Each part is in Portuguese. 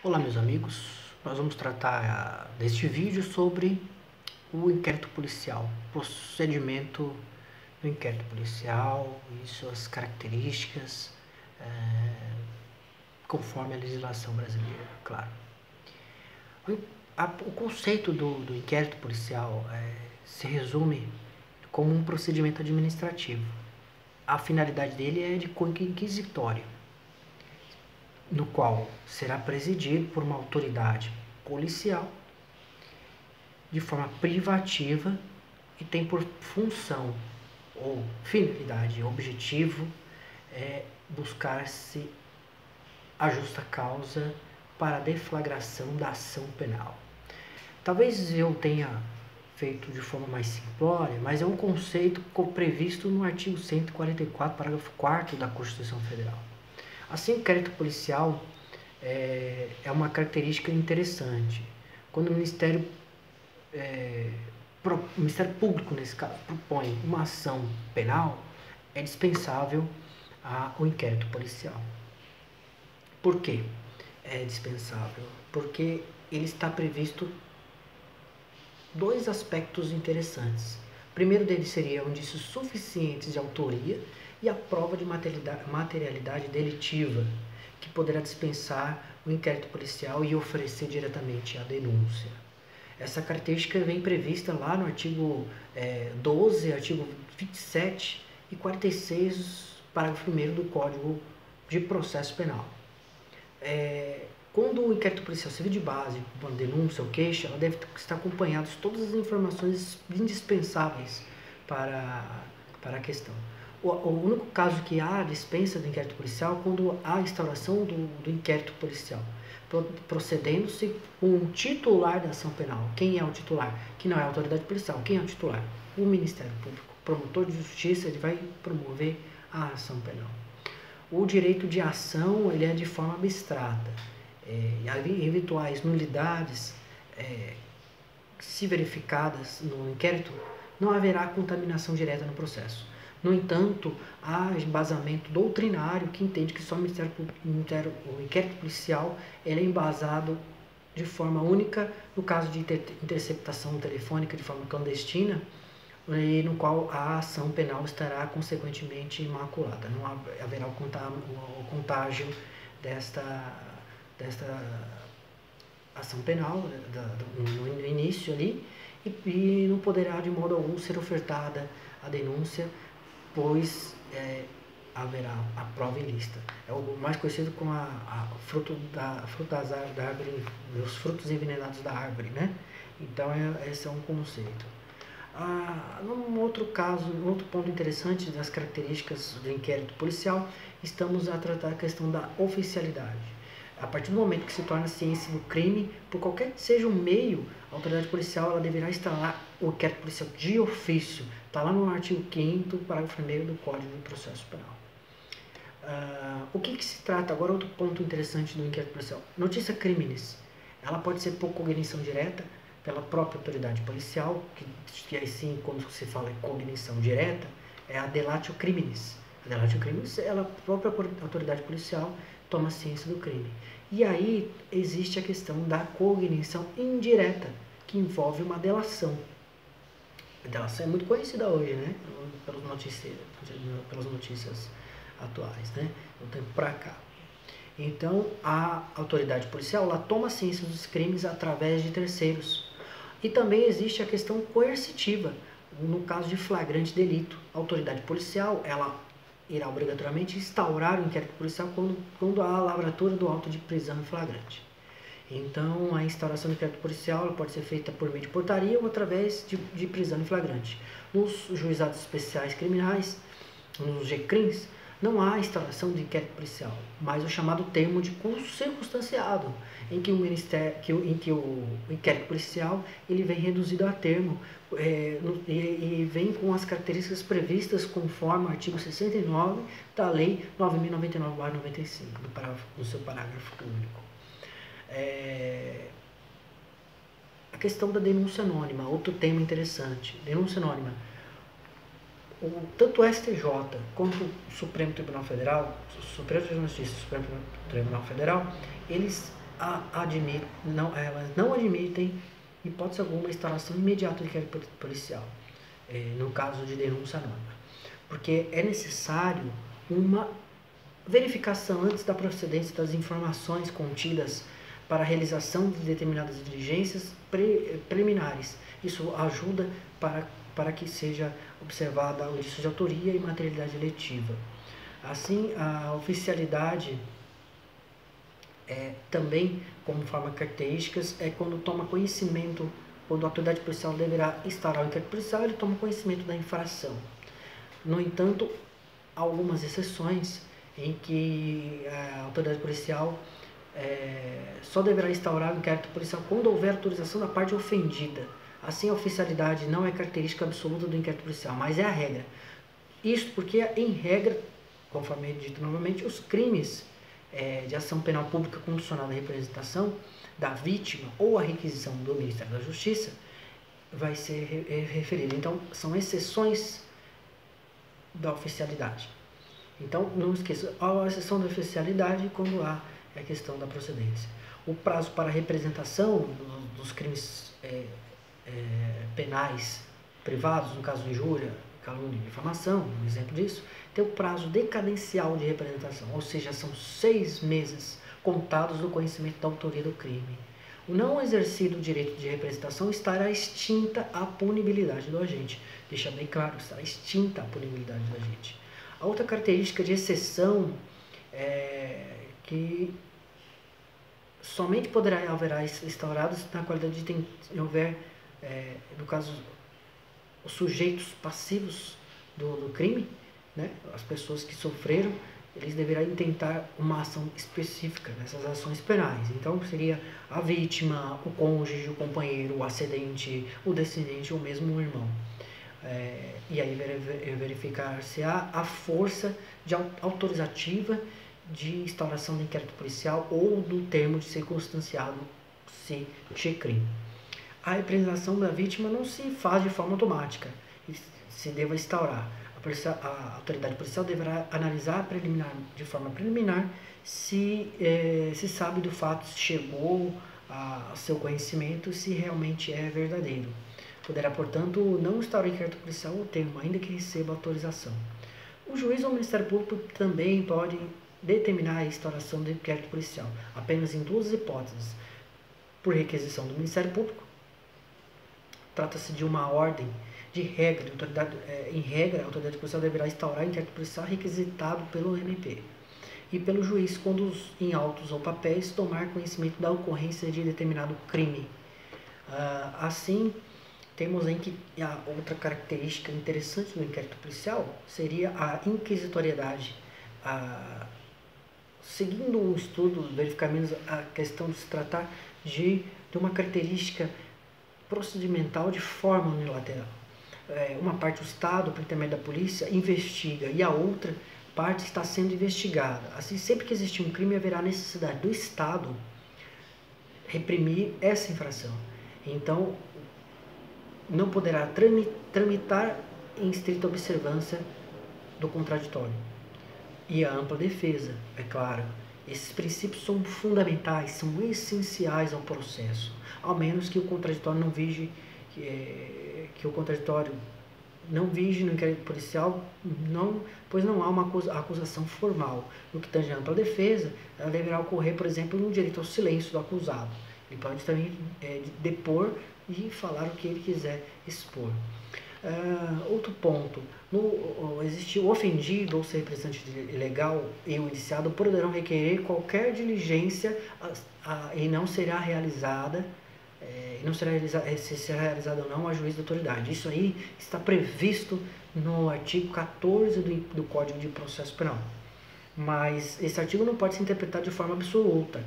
Olá, meus amigos. Nós vamos tratar neste vídeo sobre o inquérito policial, procedimento do inquérito policial e suas características, conforme a legislação brasileira, claro. O conceito do inquérito policial se resume como um procedimento administrativo. A finalidade dele é de cunho inquisitório, no qual será presidido por uma autoridade policial de forma privativa e tem por função ou finalidade, objetivo, buscar-se a justa causa para a deflagração da ação penal. Talvez eu tenha feito de forma mais simplória, mas é um conceito previsto no artigo 144, parágrafo 4º da Constituição Federal. Assim, o inquérito policial é uma característica interessante. Quando o Ministério Público, nesse caso, propõe uma ação penal, é dispensável o inquérito policial. Por quê? É dispensável porque ele está previsto dois aspectos interessantes. O primeiro deles seria indícios suficientes de autoria e a prova de materialidade delitiva, que poderá dispensar o inquérito policial e oferecer diretamente a denúncia. Essa característica vem prevista lá no artigo 12, artigo 27 e 46, parágrafo 1º do Código de Processo Penal. Quando o inquérito policial servir de base para uma denúncia ou queixa, ela deve estar acompanhada de todas as informações indispensáveis para a questão. O único caso que há dispensa do inquérito policial é quando há a instauração do inquérito policial, procedendo-se com o titular da ação penal. Quem é o titular? Que não é a autoridade policial. Quem é o titular? O Ministério Público. O promotor de justiça, ele vai promover a ação penal. O direito de ação, ele é de forma abstrata. Eventuais nulidades, se verificadas no inquérito, não haverá contaminação direta no processo. No entanto, há embasamento doutrinário que entende que só o inquérito policial é embasado de forma única no caso de interceptação telefônica de forma clandestina, e no qual a ação penal estará consequentemente imaculada. Não haverá o contágio desta ação penal no início ali, e não poderá de modo algum ser ofertada a denúncia, pois haverá a prova ilícita. É o mais conhecido como os frutos envenenados da árvore, né? Então, esse é um conceito. Num outro caso, um outro ponto interessante das características do inquérito policial, estamos a tratar a questão da oficialidade. A partir do momento que se torna ciência do crime, por qualquer que seja o meio, a autoridade policial ela deverá instalar o inquérito policial de ofício. Está lá no artigo 5º, parágrafo 1º do Código de Processo Penal. O que se trata? Agora, outro ponto interessante do inquérito policial. Notícia criminis. Ela pode ser por cognição direta pela própria autoridade policial, que aí sim, quando se fala em cognição direta, é a delatio criminis. A delatio criminis, a própria autoridade policial toma ciência do crime. E aí existe a questão da cognição indireta, que envolve uma delação. A delação é muito conhecida hoje, né? Pelas notícias atuais, né? Do tempo para cá. Então, a autoridade policial ela toma ciência dos crimes através de terceiros. E também existe a questão coercitiva, no caso de flagrante delito. A autoridade policial, ela irá obrigatoriamente instaurar o inquérito policial quando há a lavratura do auto de prisão em flagrante. Então, a instauração do inquérito policial pode ser feita por meio de portaria ou através de prisão em flagrante. Nos juizados especiais criminais, nos GCRIMs, não há instauração de inquérito policial, mas o chamado termo de consubstanciado, em que o inquérito policial ele vem reduzido a termo e vem com as características previstas conforme o artigo 69 da Lei 9.099/95, no seu parágrafo único. A questão da denúncia anônima, outro tema interessante. Denúncia anônima. Tanto o STJ quanto o Supremo Tribunal Federal, o Supremo Tribunal de Justiça e o Supremo Tribunal Federal, eles elas não admitem, hipótese alguma, a instauração imediata de inquérito policial, no caso de denúncia anônima, porque é necessário uma verificação antes da procedência das informações contidas para a realização de determinadas diligências preliminares. Isso ajuda para que seja observada o indício de autoria e materialidade eletiva. Assim, a oficialidade também, como forma características, é quando toma conhecimento, quando a autoridade policial deverá instaurar o inquérito policial, ele toma conhecimento da infração. No entanto, há algumas exceções em que a autoridade policial só deverá instaurar o inquérito policial quando houver autorização da parte ofendida. Assim, a oficialidade não é característica absoluta do inquérito policial, mas é a regra. Isto porque, em regra, conforme dito novamente, os crimes de ação penal pública condicionada à representação da vítima ou a requisição do Ministério da Justiça vai ser referido. Então, são exceções da oficialidade. Então, não esqueça, a exceção da oficialidade quando há a questão da procedência. O prazo para a representação dos crimes penais privados, no caso de injúria, calúnia e difamação, um exemplo disso, tem o prazo decadencial de representação, ou seja, são 6 meses contados do conhecimento da autoria do crime. O não exercido direito de representação estará extinta a punibilidade do agente. Deixa bem claro, estará extinta a punibilidade do agente. A outra característica de exceção que somente haverá instaurados na qualidade de houver, no caso, os sujeitos passivos do crime, né, as pessoas que sofreram, eles deverão intentar uma ação específica nessas ações penais. Então, seria a vítima, o cônjuge, o companheiro, o ascendente, o descendente ou mesmo o irmão. E aí verificar-se-á a força autorizativa de instauração de inquérito policial ou do termo de circunstanciado se crime. A representação da vítima não se faz de forma automática, se deva instaurar. A autoridade policial deverá analisar de forma preliminar se sabe do fato, se chegou a seu conhecimento, se realmente é verdadeiro. Poderá, portanto, não instaurar inquérito policial ou termo, ainda que receba autorização. O juiz ou o Ministério Público também pode determinar a instauração do inquérito policial, apenas em 2 hipóteses. Por requisição do Ministério Público, trata-se de uma ordem de regra, em regra, a autoridade policial deverá instaurar inquérito policial requisitado pelo MP. E pelo juiz, quando em autos ou papéis tomar conhecimento da ocorrência de determinado crime. Assim, temos em que a outra característica interessante do inquérito policial seria a inquisitoriedade. Seguindo um estudo, verificamos a questão de se tratar de uma característica procedimental de forma unilateral. Uma parte do Estado, por intermédio da polícia, investiga e a outra parte está sendo investigada. Assim, sempre que existir um crime, haverá necessidade do Estado reprimir essa infração. Então, não poderá tramitar em estrita observância do contraditório. E a ampla defesa, é claro. Esses princípios são fundamentais, são essenciais ao processo, ao menos que o contraditório não vige, que o contraditório não vige no inquérito policial, pois não há uma acusação formal. No que tange à ampla defesa, ela deverá ocorrer, por exemplo, no direito ao silêncio do acusado. Ele pode também depor e falar o que ele quiser expor. Outro ponto, existe o ofendido ou seu representante legal e o indiciado poderão requerer qualquer diligência e não será realizada, se será realizada ou não a juízo da autoridade. Isso aí está previsto no artigo 14 do Código de Processo Penal. Mas esse artigo não pode ser interpretado de forma absoluta.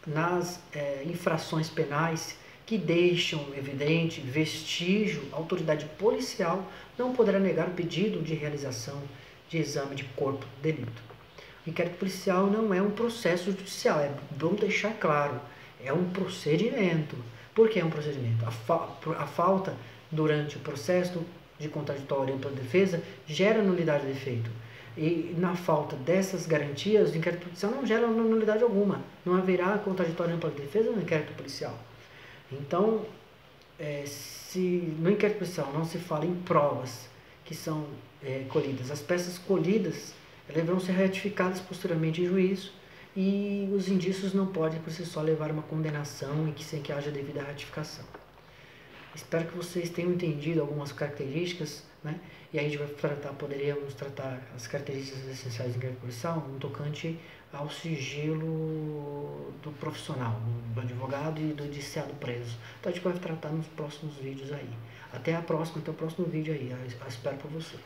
Nas infrações penais que deixam evidente vestígio, a autoridade policial não poderá negar o pedido de realização de exame de corpo de delito. O inquérito policial não é um processo judicial, é bom deixar claro, é um procedimento. Por que é um procedimento? A falta durante o processo de contraditório e ampla defesa gera nulidade de efeito. E na falta dessas garantias, o inquérito policial não gera nulidade alguma. Não haverá contraditório ampla defesa no inquérito policial. Então, se no inquérito policial não se fala em provas que são colhidas, as peças colhidas elas vão ser retificadas posteriormente em juízo e os indícios não podem por si só levar a uma condenação e sem que haja devida ratificação. Espero que vocês tenham entendido algumas características, né? E aí a gente vai poderíamos tratar as características essenciais do inquérito policial no tocante ao sigilo do profissional, do advogado e do indiciado preso. Então a gente vai tratar nos próximos vídeos aí. Até a próxima, até o próximo vídeo aí. Eu espero por você.